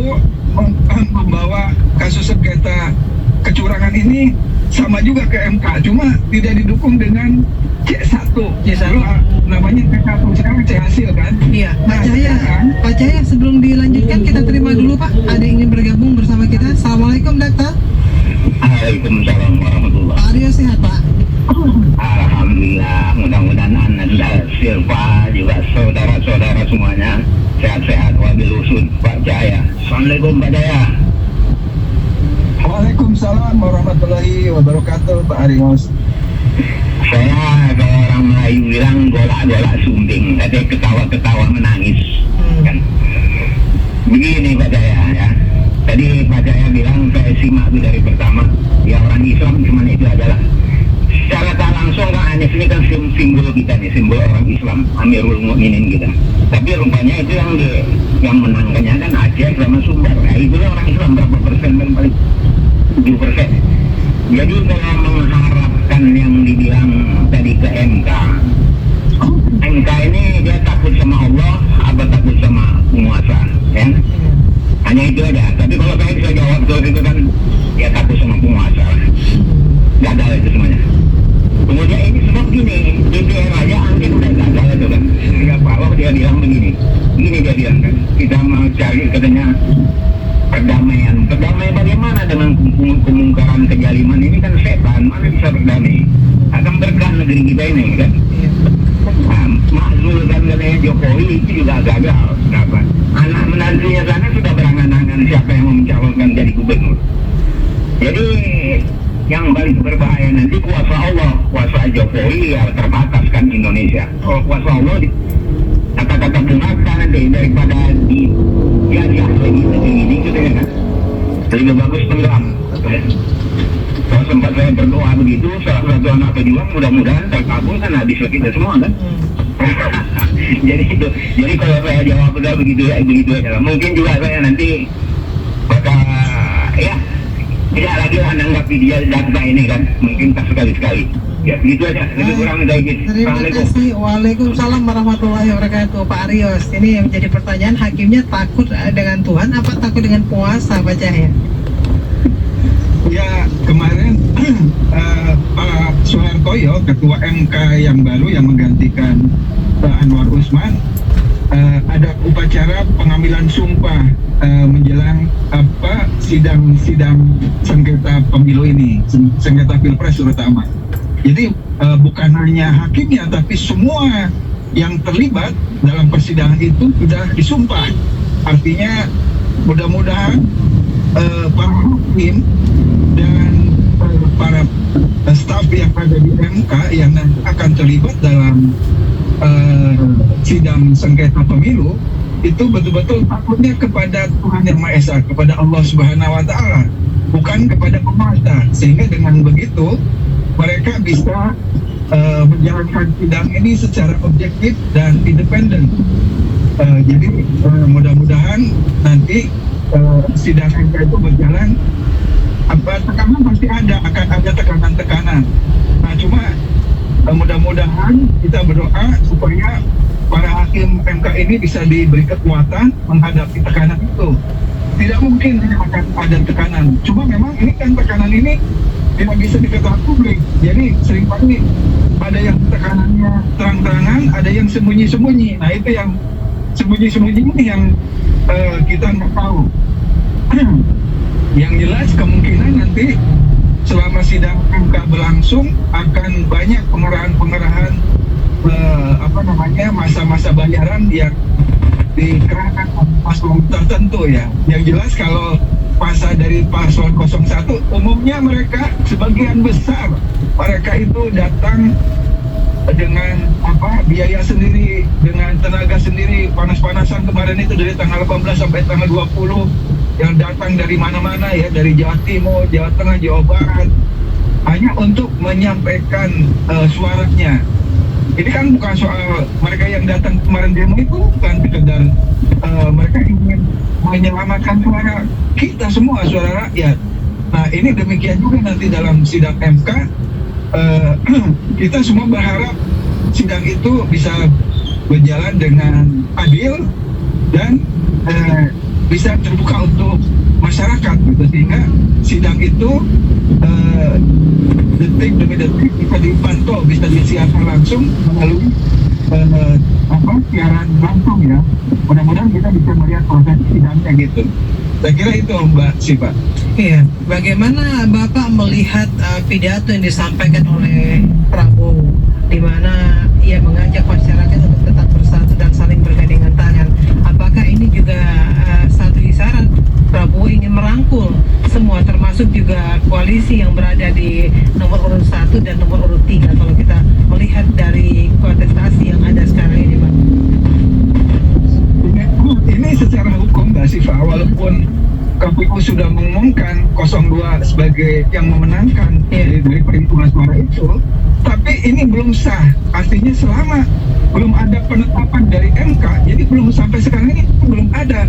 kok membawa kasus sengketa kecurangan ini sama juga ke MK, cuma tidak didukung dengan C1. Namanya C1 sekarang C hasil kan? Iya, Pak Jaya, sebelum dilanjutkan kita terima dulu Pak, ada yang ingin bergabung bersama kita. Assalamualaikum Dokter. Waalaikumsalam warahmatullahi. Pak Aryo sehat Pak? Alhamdulillah, mudah-mudahan Anda, Silva, juga saudara-saudara semuanya sehat-sehat. Wabil usul Pak Jaya. Assalamualaikum Pak Jaya. Waalaikumsalam warahmatullahi wabarakatuh Pak Arios. Saya kalau orang Melayu bilang golak-golak sumbing, tapi ketawa-ketawa menangis. Kan? Begini Pak Jaya ya. Tadi Pak Jaya bilang saya simak dari pertama, ya orang Islam cuma itu adalah secara tak langsung Kang Anies ini kan simbol kita nih, simbol orang Islam, Amirul Mukminin kita. Tapi rupanya itu yang menangkannya kan Aceh sama Sumbar. Nah, itulah orang Islam berapa persen dan paling 7%. Jadi kalau mengharapkan yang dibilang tadi ke MK ini dia takut sama Allah apa takut sama penguasa, ya? Hanya itu aja. Tapi kalau saya bisa jawab soal itu kan ya takut sama penguasa, gagal itu semuanya. Kemudian ini sebab gini, DPR aja angket udah gagal itu kan. Sehingga Pak Allah dia bilang begini dia bilang kan, kita mau cari katanya perdamaian bagaimana dengan kemungkaran kejaliman ini kan setan, mana bisa berdamai? Akan berkah negeri kita ini kan. Nah, Makzul kan katanya Jokowi itu juga gagal. Kenapa? Anak menantunya sana sudah berangan-angan siapa yang mau mencalonkan jadi gubernur. Jadi yang paling berbahaya nanti kuasa Allah, kuasa Jokowi ya terbatas kan Indonesia. Kalau kuasa Allah kata-kata gunakan nanti daripada diajak lagi negeri ini gitu ya kan. Lebih bagus tenggelam. Kalau sempat saya berdoa begitu, salah satu anak pejuang mudah-mudahan terkabul kan habis kita semua kan. Jadi kalau saya jawab udah begitu aja. Mungkin juga saya nanti bakal ya tidak lagi menanggapi dia data ini kan, mungkin tak sekali-sekali. Ya begitu aja, lebih kurang dari gitu. Terima kasih. Waalaikumsalam warahmatullahi wabarakatuh Pak Arios. Ini yang menjadi pertanyaan, hakimnya takut dengan Tuhan apa takut dengan puasa Pak Jaya? Ya kemarin Pak Soehartoyo, ketua MK yang baru yang menggantikan Anwar Usman, ada upacara pengambilan sumpah menjelang sidang sengketa pemilu ini, sengketa pilpres terutama. Jadi bukan hanya hakimnya tapi semua yang terlibat dalam persidangan itu sudah disumpah. Artinya mudah-mudahan para hakim dan para staf yang ada di MK yang nanti akan terlibat dalam sidang sengketa pemilu itu betul-betul takutnya kepada Tuhan Yang Maha Esa, kepada Allah Subhanahu wa Ta'ala, bukan kepada penguasa. Sehingga dengan begitu mereka bisa menjalankan sidang ini secara objektif dan independen. Jadi mudah-mudahan nanti sidang MK itu berjalan. Tekanan pasti akan ada tekanan-tekanan. Nah cuma mudah-mudahan kita berdoa supaya para hakim MK ini bisa diberi kekuatan menghadapi tekanan itu. Tidak mungkin akan ada tekanan. Cuma memang ini kan tekanan ini tidak bisa diketahui publik. Jadi seringkali ada yang tekanannya terang-terangan, ada yang sembunyi-sembunyi. Nah itu yang sembunyi-sembunyi ini yang kita nggak tahu. Yang jelas kemungkinan nanti selama sidang MK berlangsung akan banyak pengerahan masa-masa bayaran yang dikerahkan paslon tertentu ya. Yang jelas kalau masa dari paslon 01 umumnya mereka sebagian besar mereka itu datang dengan biaya sendiri, dengan tenaga sendiri. Panas-panasan kemarin itu dari tanggal 18 sampai tanggal 20 yang datang dari mana-mana ya, dari Jawa Timur, Jawa Tengah, Jawa Barat, hanya untuk menyampaikan suaranya. Ini kan bukan soal mereka yang datang kemarin demo itu bukan sekedar mereka ingin menyelamatkan suara kita semua, suara rakyat. Nah ini demikian juga nanti dalam sidang MK, kita semua berharap sidang itu bisa berjalan dengan adil dan bisa terbuka untuk masyarakat gitu, sehingga sidang itu detik demi detik bisa dipantau, bisa disiarkan langsung melalui siaran langsung ya. Mudah-mudahan kita bisa melihat proses sidangnya gitu. Saya kira itu Mbak Siva. Iya, bagaimana Bapak melihat pidato yang disampaikan oleh Prabowo, di mana ia mengajak masyarakat untuk tetap bersatu dan saling bergandengan tangan? Apakah ini juga satu isyarat Prabowo ingin merangkul semua, termasuk juga koalisi yang berada di nomor urut 1 dan nomor urut 3 kalau kita melihat dari kontestasi yang ada sekarang ini, Pak? Ini secara hukum Mbak Siva, walaupun KPU sudah mengumumkan 02 sebagai yang memenangkan dari perhitungan suara itu, tapi ini belum sah. Artinya selama belum ada penetapan dari MK, jadi belum sampai sekarang ini belum ada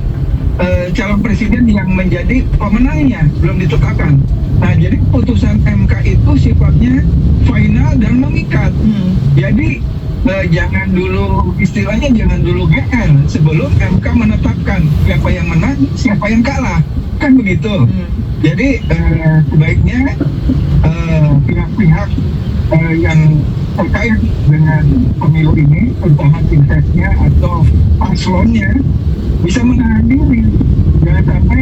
calon presiden yang menjadi pemenangnya, belum ditetapkan. Nah, jadi putusan MK itu sifatnya final dan memikat. Jadi jangan dulu, istilahnya jangan dulu GR sebelum MK menetapkan siapa yang menang, siapa yang kalah, kan begitu. Jadi sebaiknya pihak-pihak yang terkait dengan pemilu ini, terutama tim sesnya atau paslonnya, bisa menahan diri, jangan sampai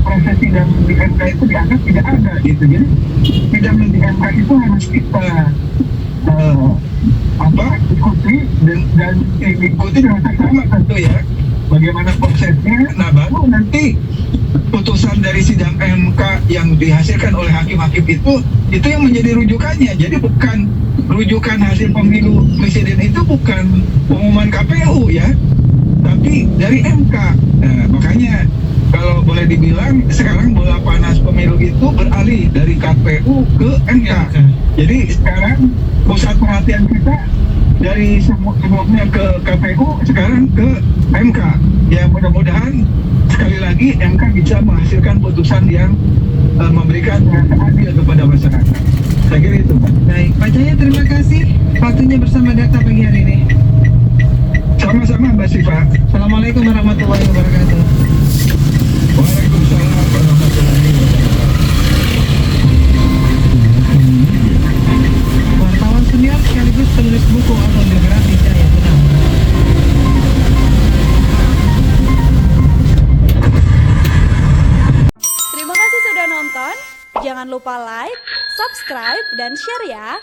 proses sidang di MK itu dianggap tidak ada gitu. Jadi sidang di MK itu harus kita ikuti dan diikuti dengan seksama tentu ya, bagaimana prosesnya. Nah, baru nanti putusan dari sidang MK yang dihasilkan oleh hakim-hakim itu yang menjadi rujukannya. Jadi bukan rujukan hasil pemilu presiden, itu bukan pengumuman KPU ya, tapi dari MK. Nah, makanya kalau boleh dibilang sekarang bola panas pemilu itu beralih dari KPU ke MK. Jadi sekarang pusat perhatian kita dari sebelumnya ke KPU, sekarang ke MK. Ya, mudah-mudahan sekali lagi MK bisa menghasilkan putusan yang memberikan rasa adil kepada masyarakat. Saya kira itu, Pak. Baik, Pak Jaya, terima kasih waktunya bersama Dakta pagi hari ini. Sama-sama Mbak Siva. Assalamualaikum warahmatullahi wabarakatuh. Waalaikumsalam warahmatullahi wabarakatuh. Wartawan senior sekaligus penulis buku autobiografi Jaya Gunawan. Terima kasih sudah nonton. Jangan lupa like, subscribe, dan share ya.